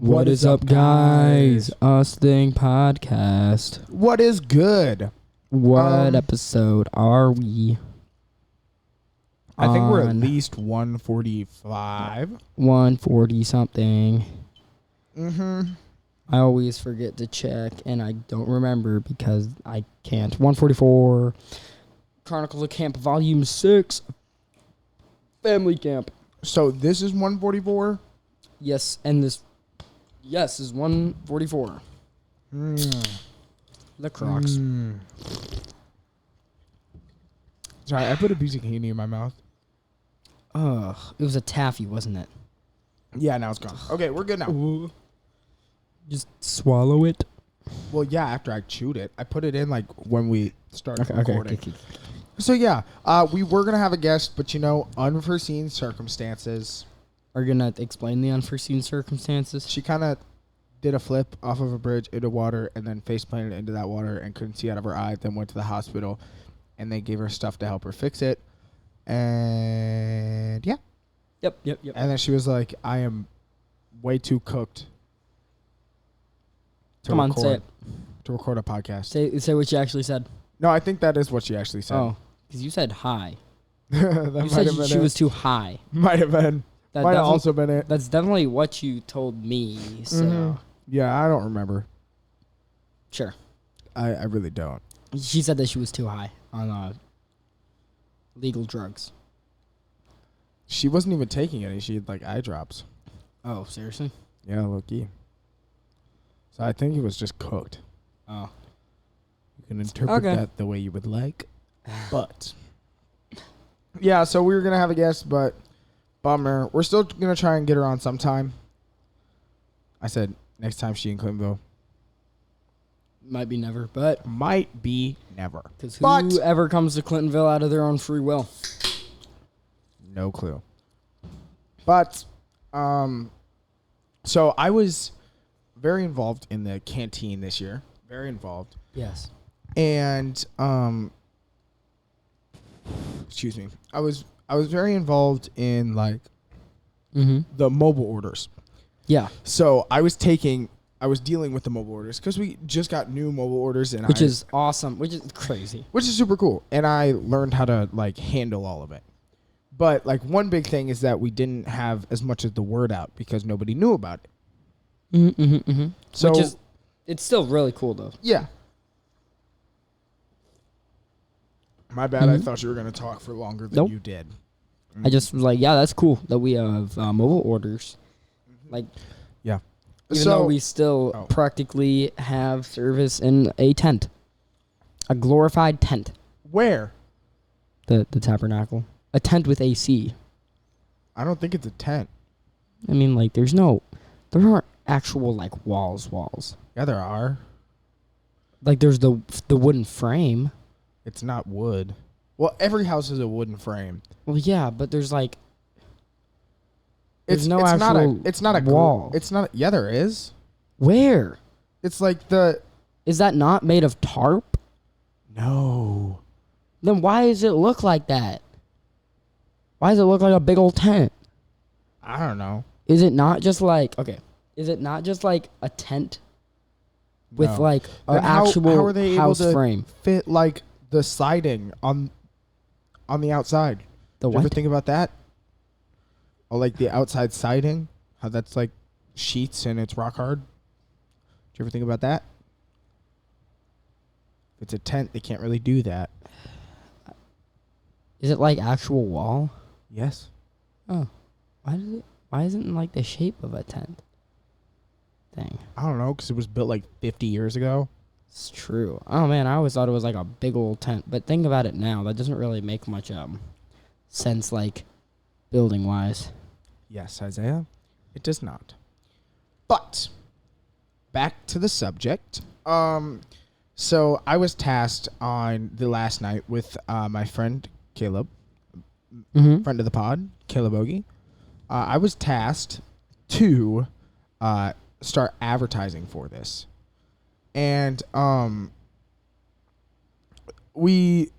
What is up, guys? Us Thing Podcast. What is good? What episode are we? I think we're at on? least 145. 140 something. Mm-hmm. I always forget to check, and I don't remember because I can't. 144. Chronicles of Camp, Volume 6. Family Camp. So this is 144? Yes, and this... Yes, is 144. The Crocs. Sorry, I put a piece of candy in my mouth. Ugh, it was a taffy, wasn't it? Yeah, now it's gone. Okay, we're good now. Just swallow it. Well, yeah, after I chewed it. I put it in, like, when we started recording. Okay. So, yeah, we were going to have a guest, but, unforeseen circumstances. Are you going to explain the unforeseen circumstances? She kind of did a flip off of a bridge into water and then face planted into that water and couldn't see out of her eye, then went to the hospital, and they gave her stuff to help her fix it. And, yeah. Yep. And then she was like, I am way too cooked Come on, say it. to record a podcast. Say what you actually said. No, I think that is what she actually said. Oh, because you said high. That You might said have been she it. was too high. Might have been. That Might have definitely- also been it. That's definitely what you told me, so... Mhm. Yeah, I don't remember. Sure. I really don't. She said that she was too high on legal drugs. She wasn't even taking any. She had, like, eye drops. Oh, seriously? Yeah, low-key. So I think it was just cooked. Oh. You can interpret Okay. that the way you would like. But. Yeah, so we were going to have a guest, but bummer. We're still going to try and get her on sometime. I said next time she in Clintonville. Might be never, but... Might be never. Because But- whoever comes to Clintonville out of their own free will. No clue. But, so I was very involved in the canteen this year. Very involved. Yes. And, excuse me. I was very involved in, like, Mm-hmm. the mobile orders. Yeah. So I was dealing with the mobile orders because we just got new mobile orders, and Which is awesome. Which is crazy. which is super cool. And I learned how to, like, handle all of it. But, like, one big thing is that we didn't have as much as the word out because nobody knew about it. Mm-hmm. So, Which is... It's still really cool, though. yeah. My bad. I Mhm. thought you were going to talk for longer than Nope. you did. I just was like, yeah, that's cool that we have mobile orders. Like, Yeah. even though we still Oh. practically have service in a tent. A glorified tent. Where? The tabernacle. A tent with AC. I don't think it's a tent. I mean, like, there aren't actual, like, walls. Yeah, there are. Like, there's the wooden frame. It's not wood. Well, every house is a wooden frame. Well, yeah, but there's, like, It's There's no it's not actual a. It's not a wall. It's not. Yeah, there is. where? It's like the. Is that not made of tarp? No. Then why does it look like that? Why does it look like a big old tent? I don't know. Is it not just like a tent with No. like an Then how actual are they able house to frame? fit like the siding on the outside? The Did you ever what? think about that? Or like the outside siding, how that's like sheets and it's rock hard. Did you ever think about that? If it's a tent, they can't really do that. Is it like actual wall? Yes. Oh, why isn't it like the shape of a tent thing? I don't know, because it was built like 50 years ago. It's true. Oh man, I always thought it was like a big old tent. But think about it now. That doesn't really make much sense, like building wise. Yes, Isaiah, it does not. But back to the subject. So I was tasked on the last night with my friend Caleb, Mm-hmm. friend of the pod, Caleb Ogie. I was tasked to start advertising for this, and we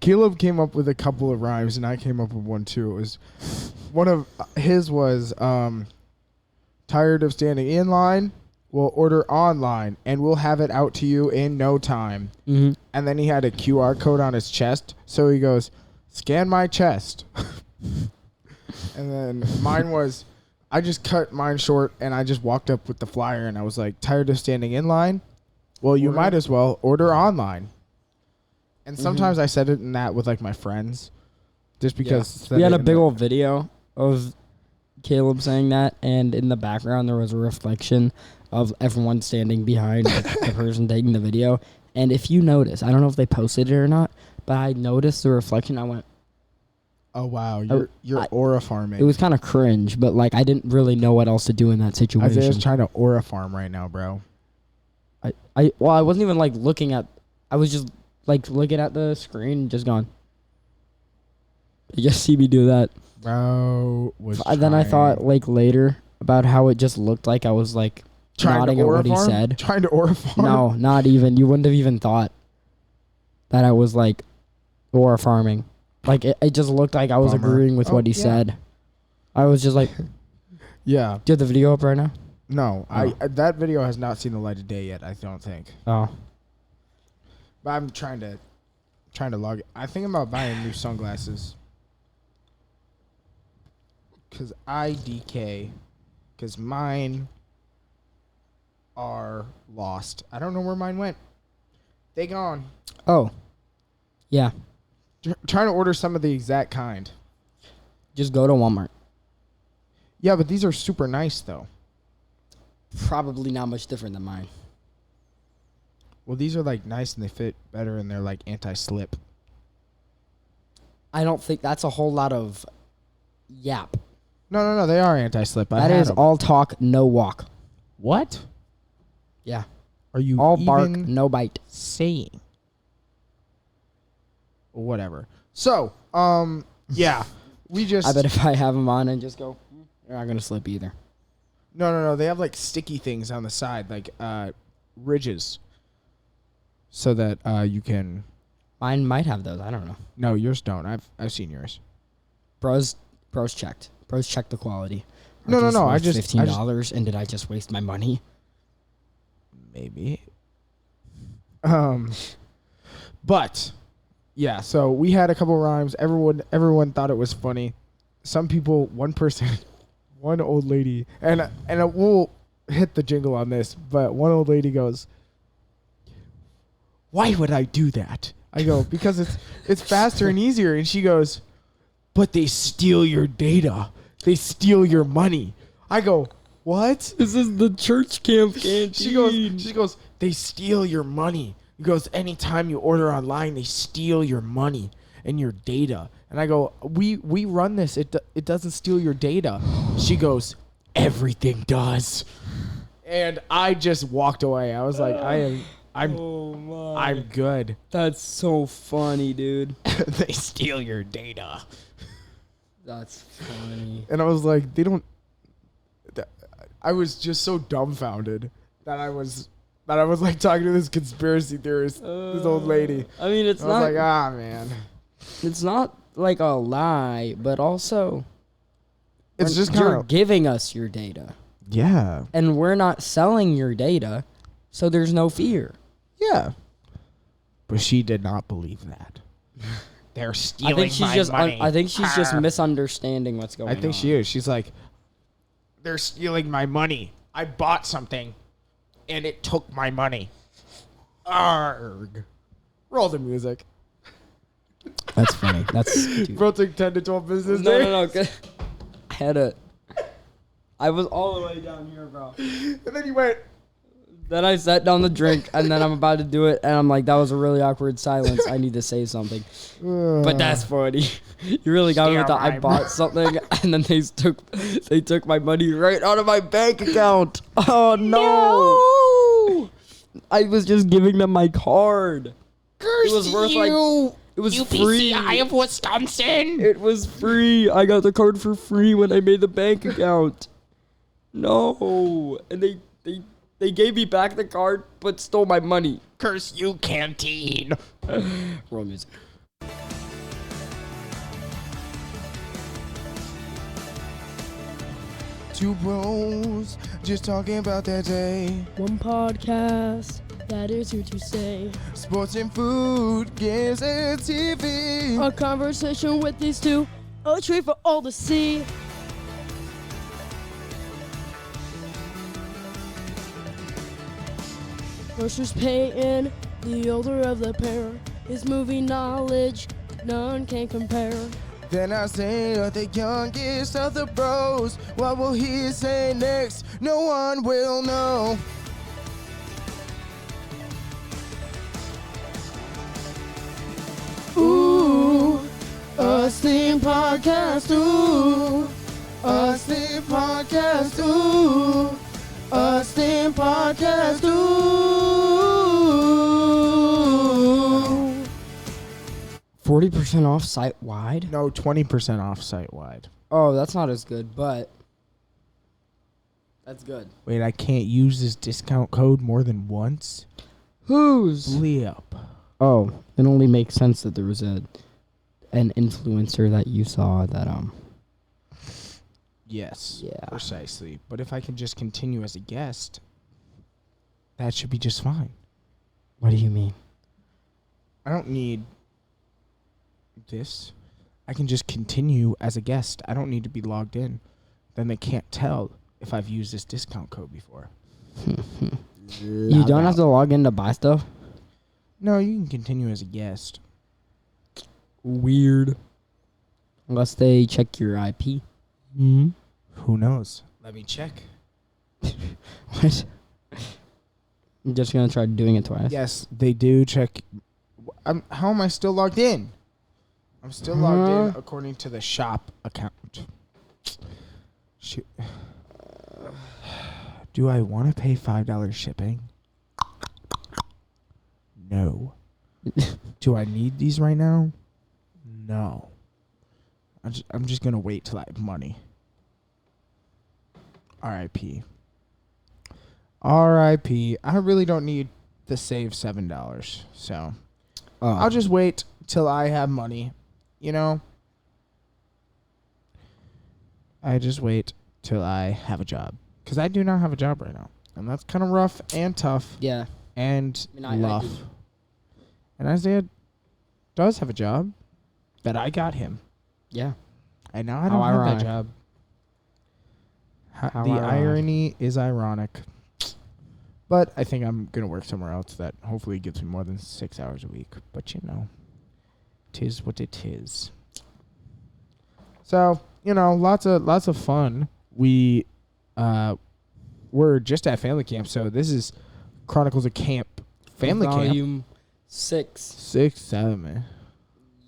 Caleb came up with a couple of rhymes, and I came up with one too. It was one of his was Tired of standing in line? We'll order online, and we'll have it out to you in no time. Mm-hmm. And then he had a QR code on his chest, so he goes, scan my chest. And then mine was, I just cut mine short, and I just walked up with the flyer, and I was like, tired of standing in line? Well, you might as well order online. And sometimes I said it in that with, like, my friends, just because. We had a big old video of Caleb saying that, and in the background there was a reflection of everyone standing behind the person taking the video. And if you notice, I don't know if they posted it or not, but I noticed the reflection. I went, oh, wow, you're aura farming. it was kind of cringe, but like I didn't really know what else to do in that situation. Isaiah's trying to aura farm right now, bro. I wasn't even like looking at, I was just like looking at the screen and just going. You just see me do that. Bro was Then I thought like later about how it just looked like I was like nodding at what he said. Trying to aura farm? No, not even. You wouldn't have even thought that I was like aura farming. Like it just looked like I was agreeing with what he said. I was just like, yeah. do you have the video up right now? No, that video has not seen the light of day yet. I don't think. Oh, But I'm trying to log it. I think I'm about buying new sunglasses. Cause cause mine are lost. I don't know where mine went. They gone. oh, yeah. Trying to order some of the exact kind. Just go to Walmart. Yeah, but these are super nice though. Probably not much different than mine. Well, these are like nice and they fit better and they're like anti-slip. I don't think that's a whole lot of yap. No, they are anti-slip. That is all talk, no walk. What? Yeah. Are you all bark, even no bite. saying? Whatever. So, yeah, we just. I bet if I have them on and just go, you're not gonna slip either. No. They have like sticky things on the side, like ridges, so that you can. Mine might have those. I don't know. No, yours don't. I've seen yours. Bros checked. Bros checked the quality. No. I just $15, and did I just waste my money? Maybe. But yeah. So we had a couple rhymes. Everyone thought it was funny. Some people, one person, one old lady, and we'll hit the jingle on this. But one old lady goes, "Why would I do that?" I go, "Because it's faster and easier." And she goes, "But they steal your data. They steal your money." I go, "What?" This is the church camp canteen. She goes, "They steal your money." He goes, "Anytime you order online, they steal your money and your data." And I go, we run this. It doesn't steal your data." She goes, "Everything does." And I just walked away. I was like, I'm good. That's so funny, dude. They steal your data. That's funny. And I was like, they don't. I was just so dumbfounded that I was like talking to this conspiracy theorist, this old lady. I mean, it's I not was like, man. It's not like a lie, but also It's just you're kind of giving us your data, yeah. and we're not selling your data, so there's no fear. Yeah. But she did not believe that. They're stealing my money. I think she's just misunderstanding what's going on. I think she is. She's like, they're stealing my money. I bought something, and it took my money. Arg. Roll the music. That's funny. That's Bro took 10 to 12 business no, days. no. Good. I was all the way down here, bro. And then he went. Then I set down the drink, and then I'm about to do it, and I'm like, that was a really awkward silence. I need to say something. But that's funny. You really got me with that. I bought something, and then they took my money right out of my bank account. Oh, no. I was just giving them my card. Curse It was worth like... It was free. UPCI of Wisconsin. It was free. I got the card for free when I made the bank account. No. And they gave me back the card, but stole my money. Curse you, canteen. Roll music. Two bros just talking about their day. One podcast, that is who to say. Sports and food, games and TV. A conversation with these two, a treat for all to see. Versus Peyton, the older of the pair. His movie knowledge, none can compare. Then I say the youngest of the bros. What will he say next? No one will know. Ooh, a Steam podcast, ooh. A Steam podcast, ooh. A Steam podcast, ooh. 40% off site wide? No, 20% off site wide. Oh, that's not as good, but that's good. Wait, I can't use this discount code more than once? Who's? Leap. Oh, it only makes sense that there was an influencer that you saw that Yes. Yeah. Precisely. But if I can just continue as a guest, that should be just fine. What do you mean? I don't need this. I can just continue as a guest. I don't need to be logged in. Then they can't tell if I've used this discount code before. You don't have to log in to buy stuff? No, you can continue as a guest. Weird. Unless they check your IP. Who knows? Let me check. What? I'm just gonna try doing it twice. Yes, they do check. How am I still logged in? I'm still logged in according to the shop account. Shoot. Do I want to pay $5 shipping? No. Do I need these right now? No. I'm just going to wait till I have money. R.I.P. R.I.P. I really don't need to save $7. So I'll just wait till I have money. You know? I just wait till I have a job. Because I do not have a job right now. And that's kind of rough and tough Yeah. and I rough. do. And Isaiah does have a job that I got him. Yeah. And now I don't How have ironic. that job. How The ironic. irony is ironic. But I think I'm going to work somewhere else that hopefully gives me more than 6 hours a week. But you know, 'tis what it is. So, you know, lots of fun. We're just at family camp, so this is Chronicles of Camp family camp. Volume 6. 6, 7, man.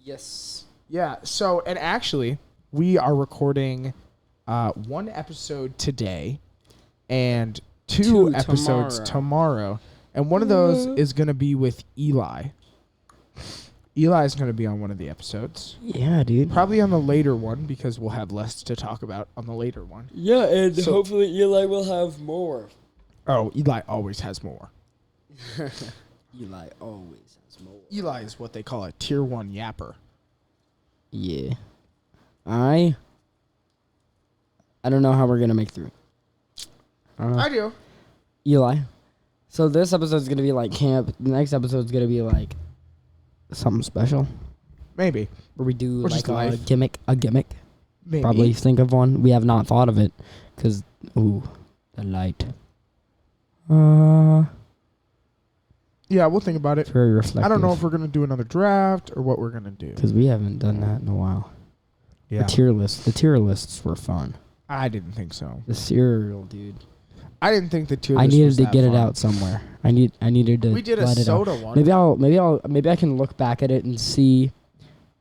Yes. Yeah, so, and actually, we are recording one episode today and two episodes tomorrow. And one of those is going to be with Eli. Eli's going to be on one of the episodes. Yeah, dude. Probably on the later one because we'll have less to talk about on the later one. Yeah, and So- hopefully Eli will have more. Oh, Eli always has more. Eli always has more. Eli is what they call a tier 1 yapper. Yeah. I don't know how we're going to make through. I do. Eli. So this episode's going to be like camp. The next episode's going to be like something special. Maybe. Where we do Or like just a life. gimmick. Maybe. Probably think of one. We have not thought of it. Because, ooh, the light. Yeah, we'll think about It's it. very reflective. I don't know if we're going to do another draft or what we're going to do. Because we haven't done that in a while. Yeah. The tier list. The tier lists were fun. I didn't think so. The cereal, dude. I didn't think the tier I list needed was to that get it fun. out somewhere. I needed to We did a let it out. soda one. Maybe I can look back at it and see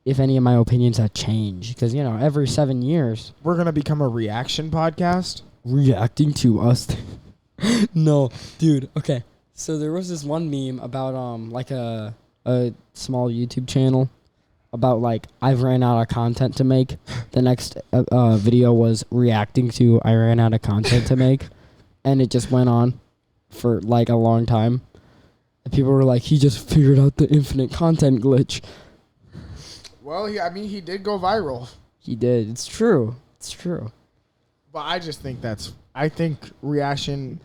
if any of my opinions have changed. Because, you know, every 7 years, We're going to become a reaction podcast. reacting to us. No, dude. Okay. So there was this one meme about like a small YouTube channel about like I've ran out of content to make. The next video was reacting to I ran out of content to make, and it just went on for like a long time. And people were like, he just figured out the infinite content glitch. Well, he did go viral. He did. It's true. It's true. But I think reaction,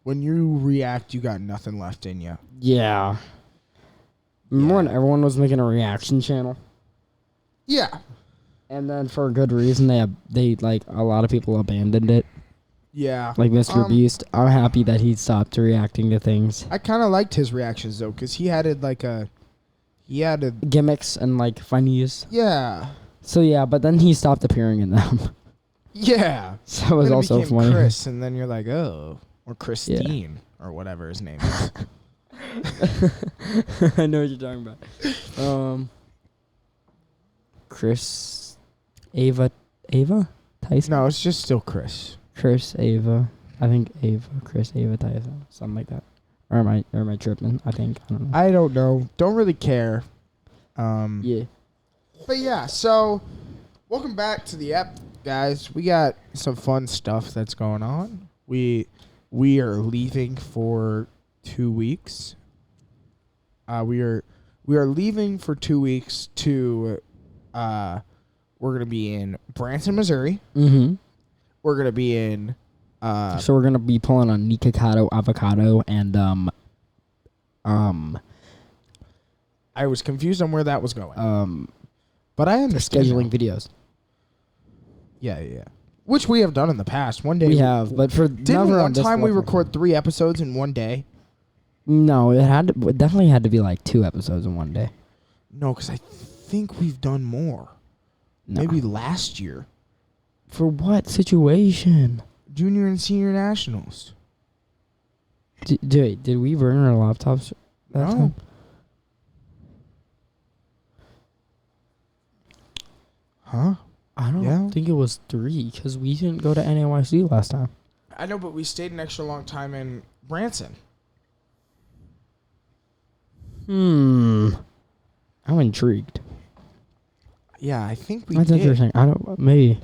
when you react, you got nothing left in you. Yeah. Remember when everyone was making a reaction channel? Yeah. And then for a good reason, they like a lot of people abandoned it. Yeah. Like Mr. Beast. I'm happy that he stopped reacting to things. I kind of liked his reactions, though, because he added Gimmicks and like funnies. Yeah. So yeah, but then he stopped appearing in them. Yeah. So it was Then it also became funny. Chris, and then you're like, oh. Or Christine, or whatever his name is. I know what you're talking about. Chris, Ava Tyson. No, it's just still Chris. Chris, Ava. I think Ava, Chris, Ava Tyson, something like that. Or am I tripping? I think I don't know. I don't know. Don't really care. Yeah. But yeah, so welcome back to the app, guys. We got some fun stuff that's going on. We are leaving for 2 weeks. We are leaving for 2 weeks to we're gonna be in Branson, Missouri. Mm-hmm. We're gonna be in So we're gonna be pulling on Nikocado avocado and I was confused on where that was going. But I the understand scheduling now. videos. Yeah. Which we have done in the past. One day We have, but for Didn't never on one this time we level. record 3 episodes in one day? No, it definitely had to be like 2 episodes in one day. No, because I think we've done more. No. Maybe last year. For what situation? Junior and senior nationals. Did we burn our laptops that No. time? Huh? I don't Yeah. think it was 3 because we didn't go to NAYC last time. I know, but we stayed an extra long time in Branson. I'm intrigued. Yeah, I think we That's did. interesting. I don't maybe.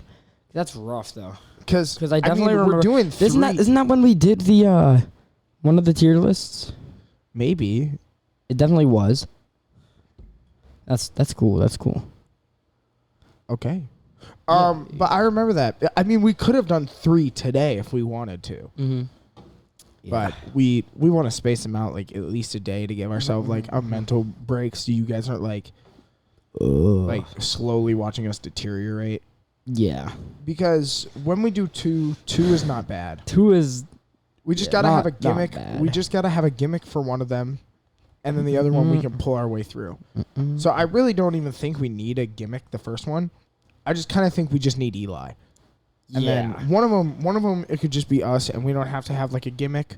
That's rough though. Because I definitely remember we're doing 3. Isn't that when we did the one of the tier lists? Maybe. It definitely was. That's cool. That's cool. Okay. Yeah. But I remember that. I mean, we could have done 3 today if we wanted to. Mm-hmm. But we want to space them out like at least a day to give ourselves like a mental break so you guys aren't like slowly watching us deteriorate. Yeah. Because when we do 2 is not bad. 2 is We just gotta have a not gimmick. bad. We just gotta have a gimmick for one of them, and then the other one we can pull our way through. So I really don't even think we need a gimmick. The first one, I just kind of think we just need Eli. And then one of them, it could just be us, and we don't have to have like a gimmick,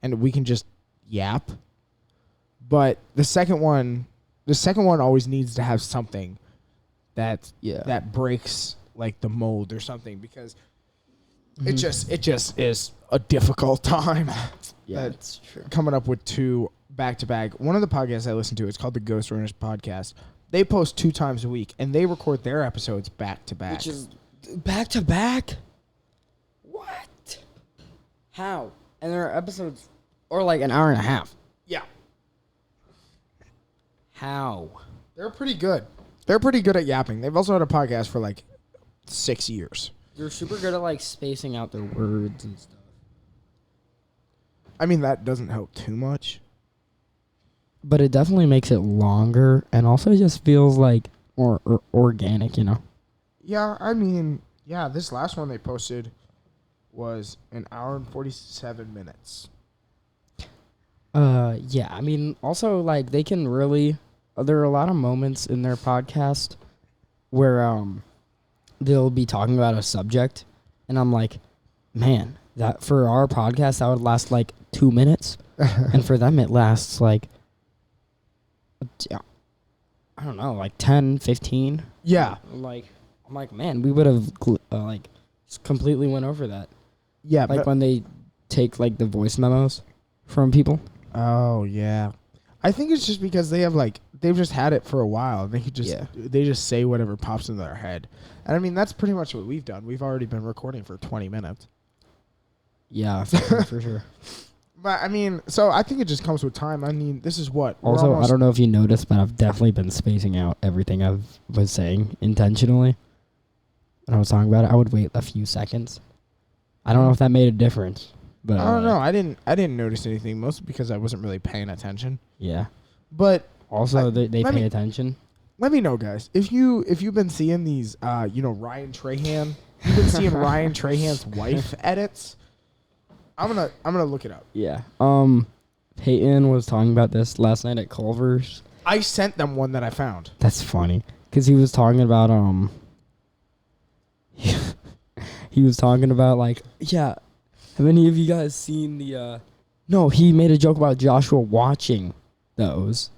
and we can just yap. But the second one always needs to have something that breaks like the mold or something, because it just is a difficult time. Yeah, that's true. Coming up with 2 back to back. One of the podcasts I listen to, it's called the Ghost Runners Podcast. They post 2 times a week, and they record their episodes back to back. Which is back to back? What? How? And there are episodes, or like an hour and a half. Yeah, How? they're pretty good. They're pretty good at yapping. They've also had a podcast for like 6 years. They're super good at like spacing out their words and stuff. I mean, that doesn't help too much. But it definitely makes it longer, and also just feels like more organic, you know? Yeah, I mean, yeah, this last one they posted was an hour and 47 minutes. Yeah, I mean, also, like, they can really... there are a lot of moments in their podcast where, they'll be talking about a subject, and I'm like, man, that for our podcast, that would last, like, 2 minutes, and for them, it lasts, like, I don't know, like 10, 15. Yeah. Like, I'm like, man, we would have, like, just completely went over that. Yeah, Like, but when they take, like, the voice memos from people. oh yeah, I think it's just because they have like they've just had it for a while. They could just they just say whatever pops into their head, and I mean that's pretty much what we've done. We've already been recording for 20 minutes. Yeah, for sure. But I mean, so I think it just comes with time. I mean, this is what we're Also, I almost- don't know if you noticed, but I've definitely been spacing out everything I was saying intentionally. When I was talking about it, I would wait a few seconds I don't know if that made a difference, but I don't know. I didn't notice anything, mostly because I wasn't really paying attention. Yeah. But Also, they let pay me- attention. let me know, guys, if you've been seeing these, Ryan Trahan. You've been seeing Ryan Trahan's wife edits. I'm gonna look it up. Yeah. Peyton was talking about this last night at Culver's. I sent them one that I found. That's funny because he was talking about he was talking about like, yeah, have any of you guys seen the no, he made a joke about Joshua watching those,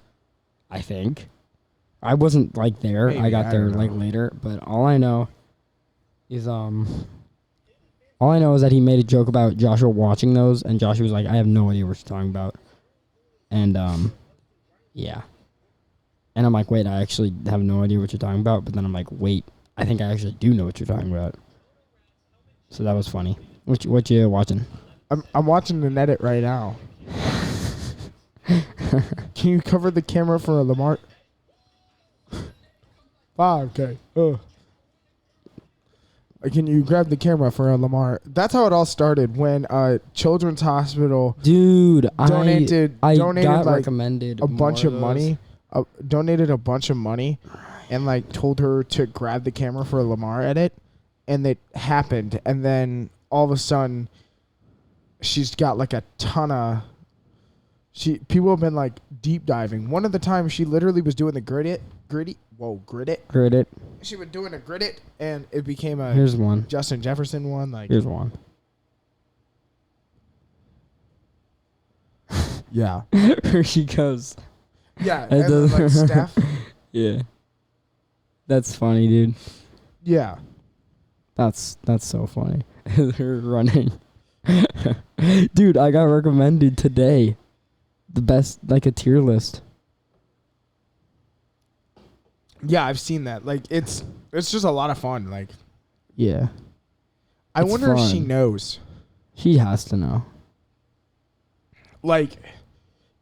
I think. I wasn't like there. Maybe, I got I there don't like know. later, but all I know is that he made a joke about Joshua watching those, and Joshua was like, I have no idea what you're talking about. And yeah. And I'm like, wait, I actually have no idea what you're talking about. But then I'm like, wait, I think I actually do know what you're talking about. So that was funny. What you watching? I'm watching an edit right now. Can you cover the camera for a Lamar? 5K. Can you grab the camera for a Lamar? That's how it all started when Children's Hospital Dude, donated I donated got like recommended a bunch more of those. money. Donated a bunch of money, and like told her to grab the camera for a Lamar edit, and it happened. And then all of a sudden, she's got like a ton of. People have been like deep diving. One of the times she literally was doing the grit it. Grid it. She was doing a grit it, and it became a Here's one. Justin Jefferson one. Like Here's one. yeah, Where she goes. yeah, It and then, like doesn't- Steph. Yeah. That's funny, dude. Yeah, That's so funny. Her running. Dude, I got recommended today. The best, like a tier list. yeah, I've seen that. Like it's just a lot of fun. Like Yeah. I It's wonder if she fun. knows. She has to know. Like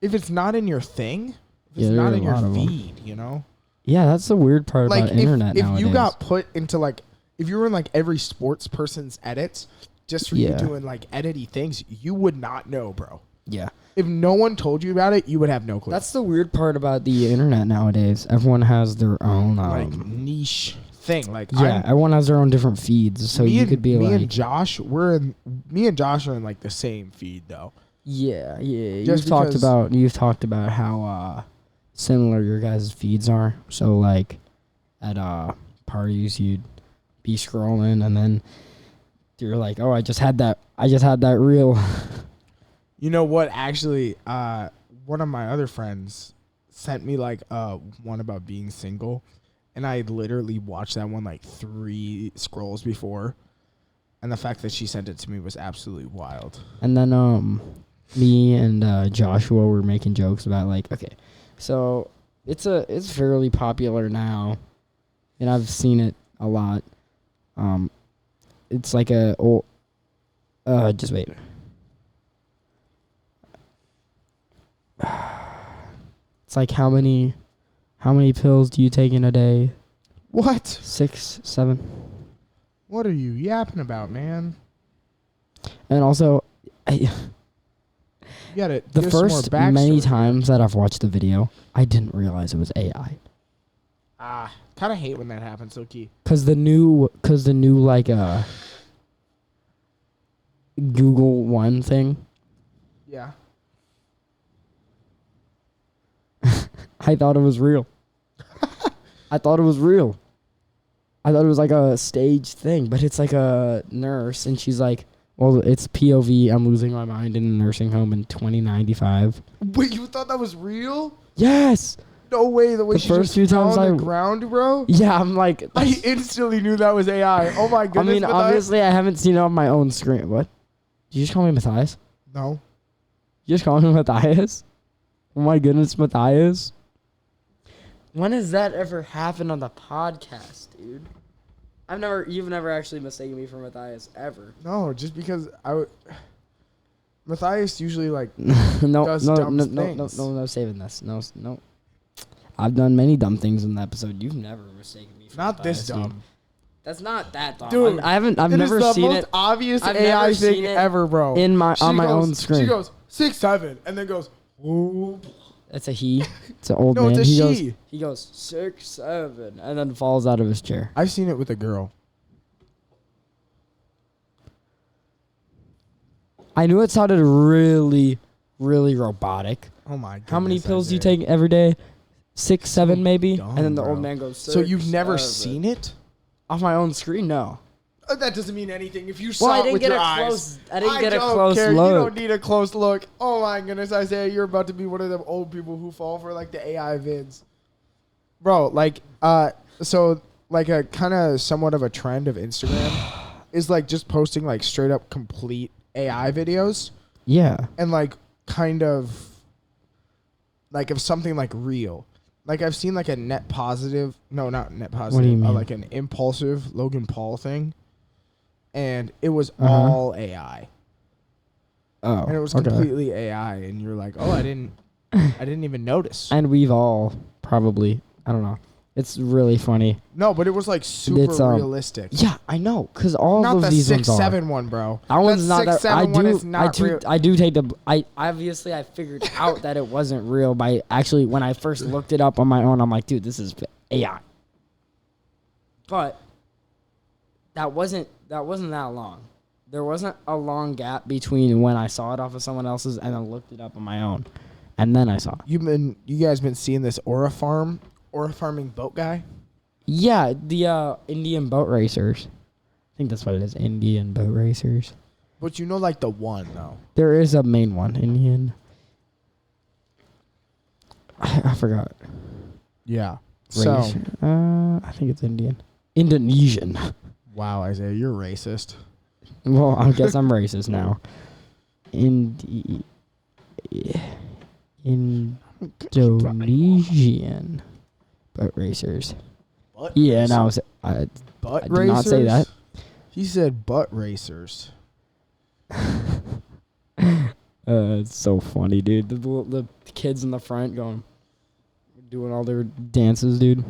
if it's not in your thing, if Yeah, it's there not are in a lot your of 'em. feed, you know. Yeah, that's the weird part Like about internet if nowadays. you got put into like if you were in like every sports person's edits just for you Yeah. doing like edity things, you would not know, bro. Yeah. If no one told you about it, you would have no clue. That's the weird part about the internet nowadays. Everyone has their own like niche thing. Like yeah, everyone has their own different feeds. So you could be me like and Josh, me and Josh are in like the same feed though. yeah. Just You've talked about how similar your guys' feeds are. So like at parties you'd be scrolling and then you're like, "Oh, I just had that reel." You know what? Actually, one of my other friends sent me like one about being single, and I literally watched that one like 3 scrolls before, and the fact that she sent it to me was absolutely wild. And then me and Joshua were making jokes about like, okay, so it's fairly popular now, and I've seen it a lot. It's like just wait. It's like how many pills do you take in a day? What? 6, 7. What are you yapping about, man? And also, You gotta the give some more first many backstory. times that I've watched the video, I didn't realize it was AI. Kind of hate when that happens, Loki. Cause the new like Google One thing, Yeah. I thought it was real. I thought it was real. I thought it was like a staged thing, but it's like a nurse, and she's like, "Well, it's POV. I'm losing my mind in a nursing home in 2095." Wait, you thought that was real? Yes. No way. The way The she first just few fell times on I- the ground, bro. Yeah, I'm like, I instantly knew that was AI. Oh my I goodness. mean, Matthias. obviously, I haven't seen it on my own screen. What? Did you just call me Matthias? No. You just call me Matthias? Oh my goodness, Matthias. When has that ever happened on the podcast, dude? You've never actually mistaken me for Matthias, ever. No, just because Matthias usually like No, does no, dumb no, no, no, things. no, saving this. No. I've done many dumb things in the episode. You've never mistaken me for not Matthias, this dude. dumb. That's not that dumb. Dude, I've it never is the seen most it obvious I've AI never thing seen it ever, bro. on my She own goes- screen. She goes 6'7", and then goes, "Whoa." It's a he. It's an old No, man. it's a he she. He goes 6'7", and then falls out of his chair. I've seen it with a girl. I knew it sounded really, really robotic. Oh my god. How many pills do you take every day? 6, 7 maybe? dumb, And then the bro. old man goes, So you've 6, never 7. seen it? Off my own screen? No. That doesn't mean anything. If you Well, saw I it didn't with get your a eyes, close. I didn't get a don't close care. look. You don't need a close look. Oh my goodness, Isaiah, you're about to be one of them old people who fall for like the AI vids, bro. Like, so like a kind of somewhat of a trend of Instagram is like just posting like straight up complete AI videos Yeah. and like kind of like of something like real. Like I've seen like a net positive, no, not net positive, What do you mean? like an impulsive Logan Paul thing, and it was Uh-huh. all AI, Oh. and it was okay. completely AI, and you're like, oh, I didn't even notice. And we've all probably. I don't know. It's really funny. No, but it was like super It's, realistic. Yeah, I know, cause all Not of the these ones are. 6'7" one, bro. That one's not that. 6'7" one is not real. I do take the. I obviously I figured out that it wasn't real by actually when I first looked it up on my own. I'm like, dude, this is AI. But that wasn't that long. There wasn't a long gap between when I saw it off of someone else's and then looked it up on my own, and then I saw it. You guys been seeing this Aura farming boat guy? Yeah, the Indian boat racers. I think that's what it is. Indian boat racers. But you know, like the one though. There is a main one, Indian. I forgot. Yeah. Race. So I think it's Indian. Indonesian. wow, Isaiah, you're racist. Well, I guess I'm racist now. Indonesian boat racers. Butt Yeah, racers? no, I Butt I did not say that. He said butt racers. It's so funny, dude. The kids in the front doing all their dances, dude.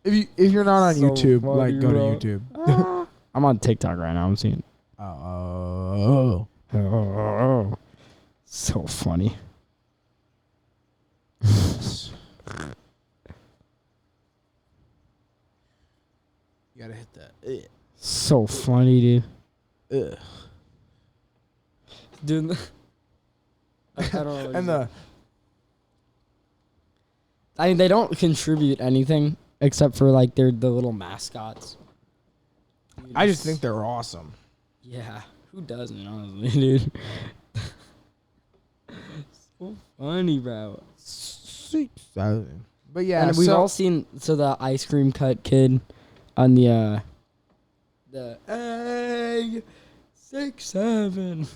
If you're not on So YouTube, funny, like go bro. to YouTube. I'm on TikTok right now. I'm seeing. Oh. Oh, so funny. You gotta hit that. So funny, dude. Ugh. Dude, I don't know. And the I mean, they don't contribute anything except for like they're the little mascots. I just think they're awesome. Yeah, who doesn't, honestly, dude? So funny, bro. 6,000. But yeah, And we've so all seen the ice cream cut kid on the egg 6'7".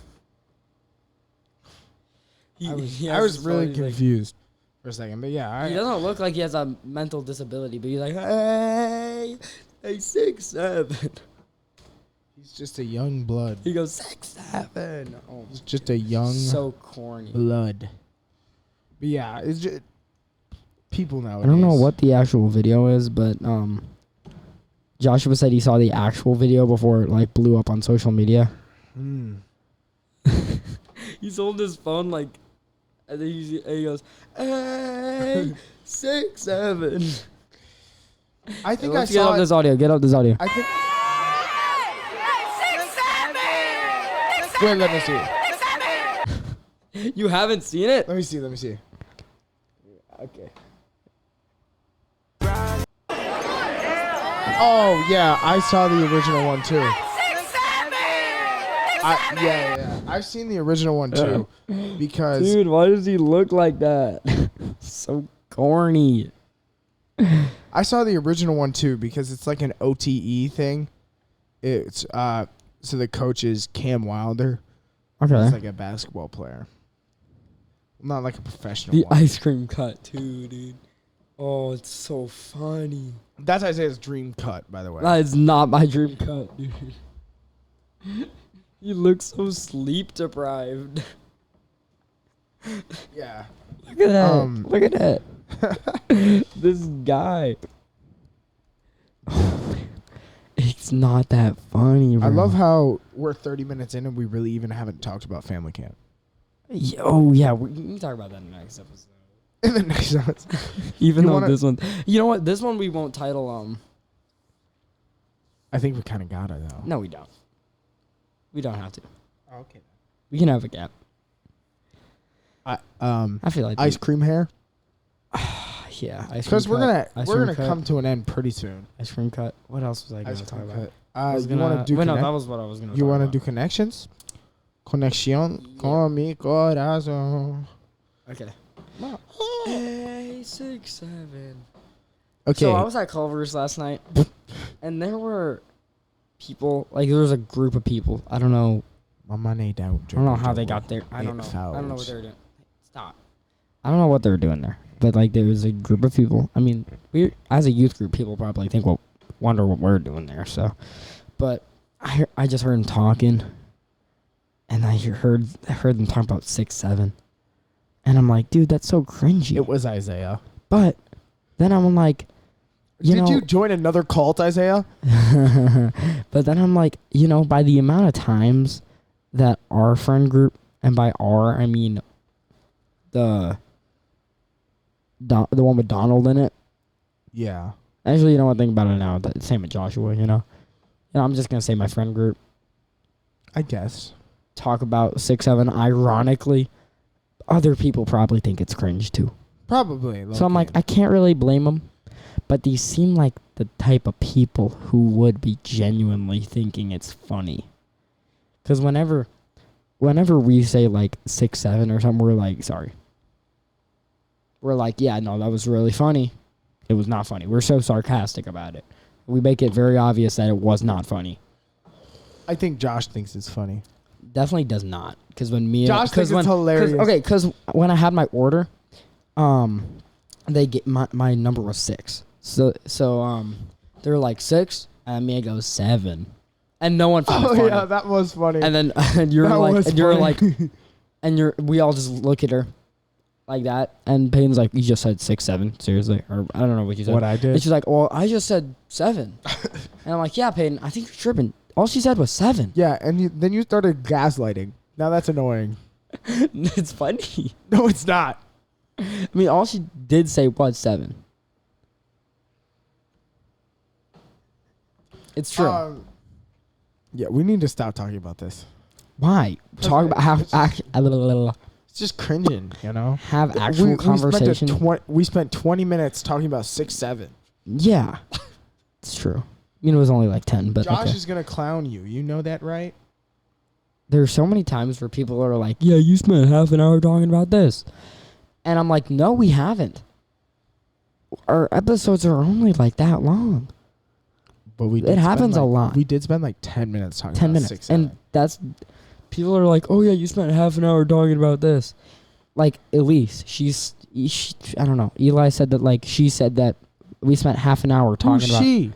I was really confused for a second, but yeah, He doesn't look like he has a mental disability, but he's like, hey 6'7". he's just a young blood. He goes 6'7". Oh, He's just a young so corny. blood. But yeah, it's just people I nowadays. don't know what the actual video is, but Joshua said he saw the actual video before it like blew up on social media. He's holding his phone like, and then he goes, hey 6'7". I think Let's I get saw up it. this audio. Get up this audio. I think. Wait, let me see. You haven't seen it? Let me see. Let me see. Okay. Oh yeah, I saw the original one too. Yeah. I've seen the original one too, because Dude, why does he look like that? So corny. I saw the original one too because it's like an OTE thing. It's so the coach is Cam Wilder. Okay. He's like a basketball player, not like a professional The one. ice cream cut too, dude. Oh, it's so funny. That's Isaiah's dream cut, by the way. That is not my dream cut, dude. You look so sleep deprived. Yeah. Look at that. Um, Look at that. This guy. It's not that funny, bro. I love how we're 30 minutes in and we really even haven't talked about family camp. Oh, yeah. We can talk about that in the next episode. In the next episode. Even You though wanna- this one. You know what? This one we won't title, I think we kind of got it, though. No, we don't. We don't have to. Okay. We can have a gap. I feel like ice cream hair. Yeah, ice Because cream cut, ice we're cream gonna cut, come to an end pretty soon. ice cream cut. What else was I going Ice to talk cream about? cut. I was You want to do? wait, no, connect- that was what I was going to. you want to do connections? Conexión con mi corazón. Okay. Wow. 8, 6, 7. Okay. So I was at Culver's last night, and there were people. Like there was a group of people. I don't know. My money down. I don't know how they got there. I don't know. It I don't know what fouls. they were doing. Stop. I don't know what they were doing there, but like there was a group of people. I mean, we as a youth group, people probably think, well, wonder what we're doing there. So, but I just heard them talking, and I heard them talk about 6, 7, and I'm like, dude, that's so cringy. It was Isaiah. But then I'm like, Did you join another cult, Isaiah? but then I'm like, by the amount of times that our friend group, and by our I mean the one with Donald in it. Yeah. Actually, you know what? Think about it now. Same with Joshua. I'm just gonna say my friend group I guess. talk about 6, 7. Ironically, other people probably think it's cringe too. Probably. So I'm like, I can't really blame them, but these seem like the type of people who would be genuinely thinking it's funny. Because whenever we say like 6, 7 or something, we're like, sorry. We're like, yeah, no, that was really funny. It was not funny. We're so sarcastic about it. We make it very obvious that it was not funny. I think Josh thinks it's funny. Definitely does not. Because when me Josh thinks it's hilarious. Because when I had my order, they get my number was 6. So they were like 6, and me goes 7, and no one found it Oh funny. yeah, that was funny. And then and you're That like, was and you're funny. like, and we all just look at her like that, and Peyton's like, you just said 6, 7, seriously, or I don't know what you said. What I did? And she's like, well, I just said 7, and I'm like, yeah, Peyton, I think you're tripping. All she said was 7. Yeah, and then you started gaslighting. Now that's annoying. It's funny. No, it's not. I mean, all she did say was 7. It's true. Yeah, we need to stop talking about this. Why? Talk about have It's just cringing, have actual conversation. We spent 20 minutes talking about 6, 7. Yeah, it's true. It was only like 10, but Josh okay. is gonna clown you. You know that, right? There's so many times where people are like, yeah, you spent half an hour talking about this. And I'm like, no, we haven't. Our episodes are only like that long. But we. It happens a lot. We did spend like 10 minutes talking 10 about minutes. 6, 7. And that's, people are like, oh yeah, you spent half an hour talking about this. Like, Elise, I don't know. Eli said that, like, she said that we spent half an hour talking Who's about. she?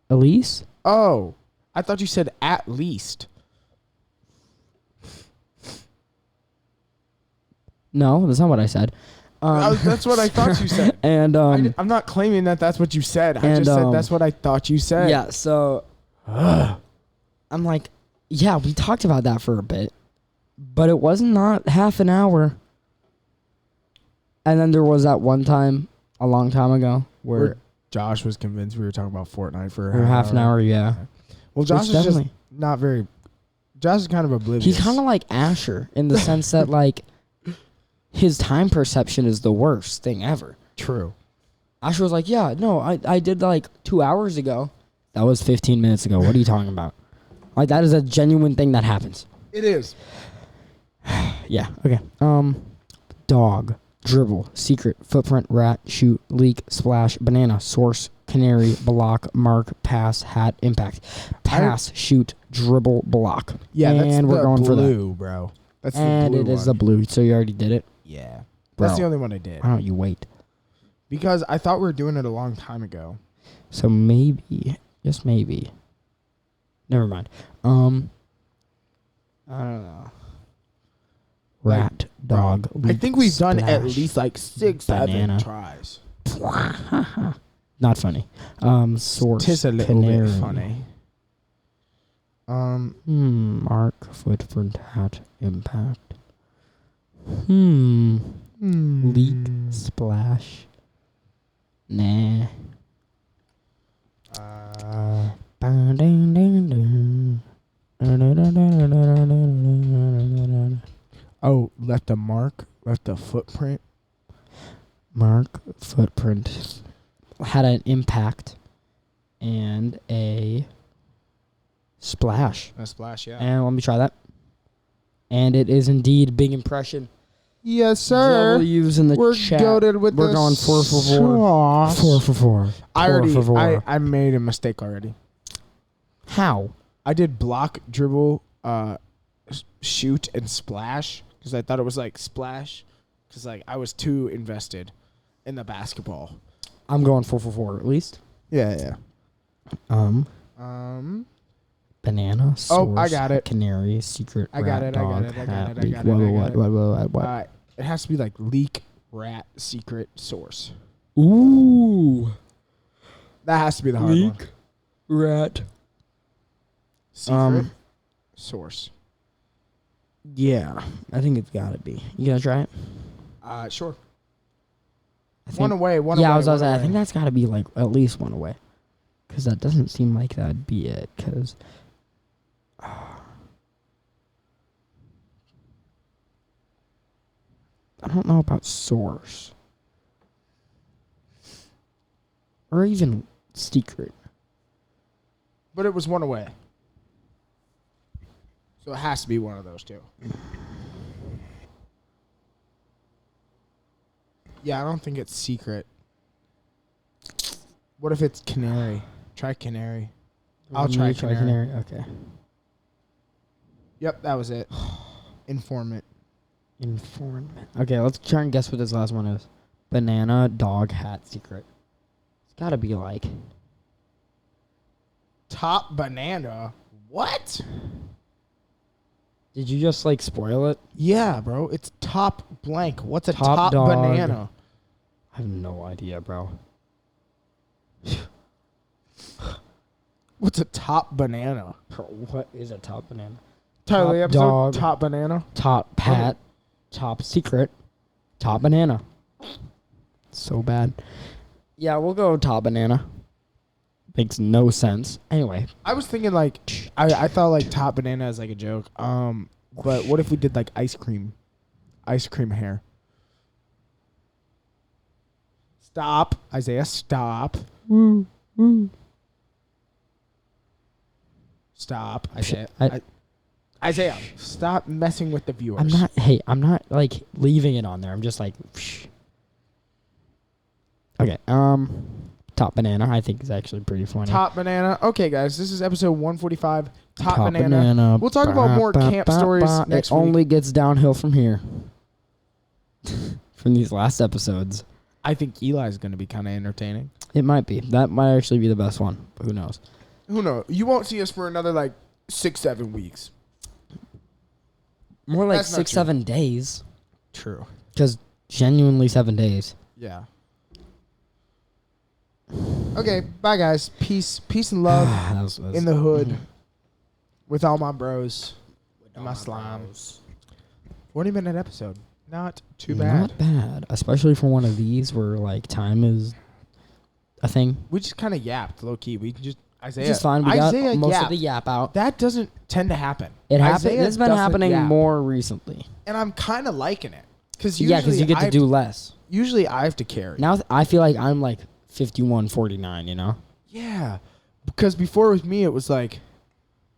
Elise? Oh, I thought you said at least. No, that's not what I said. That's what I thought you said. And I'm not claiming that that's what you said. I and, just said that's what I thought you said. yeah, so I'm like, yeah, we talked about that for a bit, but it was not half an hour. And then there was that one time a long time ago where Josh was convinced we were talking about Fortnite for half an hour, yeah. Well, Josh Which is just definitely- not very. Josh is kind of oblivious. He's kind of like Asher in the sense that like his time perception is the worst thing ever. true. Asher was like, yeah, no, I did like 2 hours ago. That was 15 minutes ago. What are you talking about? Like, that is a genuine thing that happens. It is. Yeah, okay. Dog, dribble, secret, footprint, rat, shoot, leak, splash, banana, source, canary, block, mark, pass, hat, impact. Pass, shoot, dribble, block. Yeah, and that's we're the going blue, for that. bro. That's And the it blue is the one. blue, so you already did it. Yeah, Bro. that's the only one I did Why don't you wait? because I thought we were doing it a long time ago. So maybe, just maybe. Never mind. I don't know. Rat, dog. I leak, think we've done at splash, least like 6, banana. 7 tries. Not funny. Source. Tis a little canary. bit funny. Mark, footprint, hat, impact. Leak, splash. Nah. Oh, left a mark, left a footprint. Mark, footprint. Had an impact and a splash. A splash, yeah. And let me try that. And it is indeed big impression. Yes, sir. W's in the We're chat. goated with We're the going 4 for 4. sauce. 4 for 4. I made a mistake already. How? I did block, dribble, shoot, and splash because I thought it was like splash because like I was too invested in the basketball. I'm going 4 for 4 at least. Yeah. Banana. Oh, I source, got it. Canary. Secret. I got rat, it. I got dog, it. I hat, got it. I leak. got it. I got it. What? It has to be like leak, rat, secret, source. Ooh. That has to be the hard one. Leak. Rat. Secret, source. Yeah, I think it's got to be. You gonna try it? Sure. I think, One away. One away. yeah, I was one I away. think that's got to be like at least one away, because that doesn't seem like that'd be it. Because I don't know about source or even secret. But it was one away. So it has to be one of those two. Yeah, I don't think it's secret. What if it's canary? Try canary. I'll try canary. Okay. Yep, that was it. Informant. Informant. Okay, let's try and guess what this last one is. Banana, dog, hat, secret. It's got to be like Top banana. What? Did you just like spoil it? Yeah, bro. It's top blank. What's a Top top dog. banana? I have no idea, bro. What's a top banana? What is a top banana? Tyler, Top episode dog. top banana. Top hat, top secret, top banana. So bad. Yeah, we'll go top banana. Makes no sense. Anyway, I was thinking like I thought like top banana as like a joke. But what if we did like ice cream hair? Stop, Isaiah. Stop. Stop, Isaiah. Isaiah, stop messing with the viewers. I'm not like leaving it on there. I'm just like, psh. Okay. Top banana, I think is actually pretty funny. Top banana. Okay, guys, this is episode 145. Top banana. We'll talk about more camp stories next week. It only gets downhill from here. From these last episodes. I think Eli's going to be kind of entertaining. It might be. That might actually be the best one. Who knows? Who knows? You won't see us for another like 6-7 weeks. More like That's not 6-7 days. True. Because genuinely 7 days. Yeah. Okay, bye guys. Peace and love That was in the hood with all my bros and my slime. 40-minute episode. Not too bad. Not bad. Especially for one of these where like time is a thing. We just kind of yapped low key. We can just Isaiah. It's just fine. We got Isaiah most yapped. of the yap out. That doesn't tend to happen. It happened. Isaiah It's been doesn't happening yap. more recently. And I'm kind of liking it. Because Yeah, because you get to do less. Usually I have to carry. Now I feel like I'm like 51-49, you know? Yeah. Because before with me it was like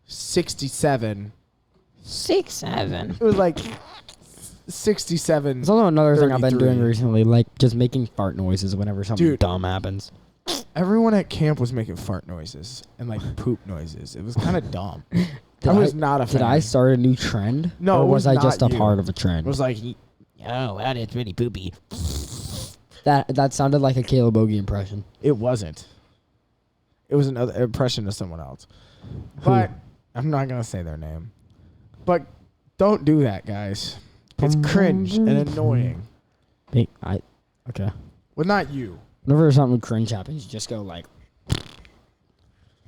67. 6-7. It was like 67. There's also another thing I've been doing 33. recently, like just making fart noises whenever something Dude. dumb happens. Everyone at camp was making fart noises and like poop noises. It was kind of dumb. Did I was not a fan. Did I start a new trend? No, or it was was I not just a you. part of a It trend? was like, Oh, that is really poopy. That sounded like a Caleb Bogie impression. it wasn't. It was another impression of someone else. But I'm not going to say their name. But don't do that, guys. It's cringe and annoying. Okay. Well, not you. Whenever something cringe happens, you just go like,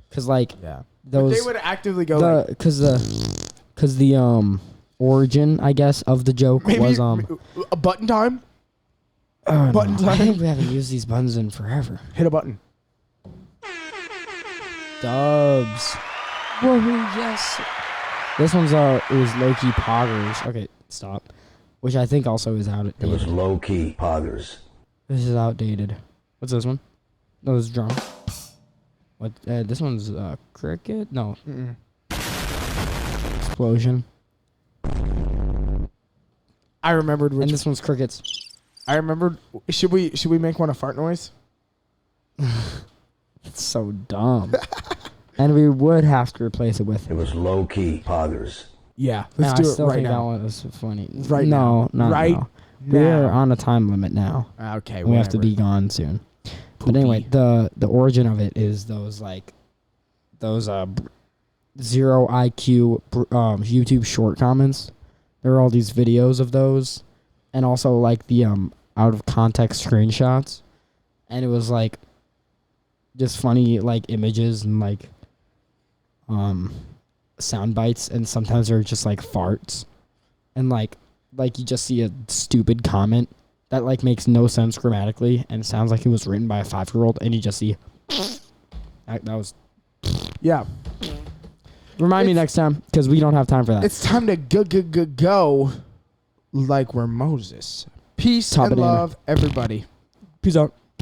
cause like Yeah. those They would actively go like, cause the origin, I guess, of the joke maybe was a button time. oh, button no, I time. think we haven't used these buttons in forever. Hit a button. Dubs. Woohoo! Yes. This one's it was low key poggers. Okay, stop. Which I think also is outdated. It was low-key poggers. This is outdated. What's this one? No, this is drum. What? This one's cricket. No. Mm-mm. Explosion. I remembered which. And this one's crickets. I remembered. Should we make one a fart noise? It's so dumb. And we would have to replace it with. It was low-key poggers. Yeah. No, Let's I do it still right think that now. one was funny. Right no, now. not Right now. now. We're on a time limit now. Okay. We have to whatever. be gone soon. Poopy. But anyway, the origin of it is those zero IQ YouTube short comments. There are all these videos of those, and also like the out of context screenshots, and it was like just funny like images and like sound bites, and sometimes they're just like farts, and like you just see a stupid comment that like makes no sense grammatically and sounds like it was written by a 5-year-old, and you just see that was. Yeah. Remind me next time, because we don't have time for that. It's time to go like we're Moses. Peace Top and banana. love, everybody. Peace out.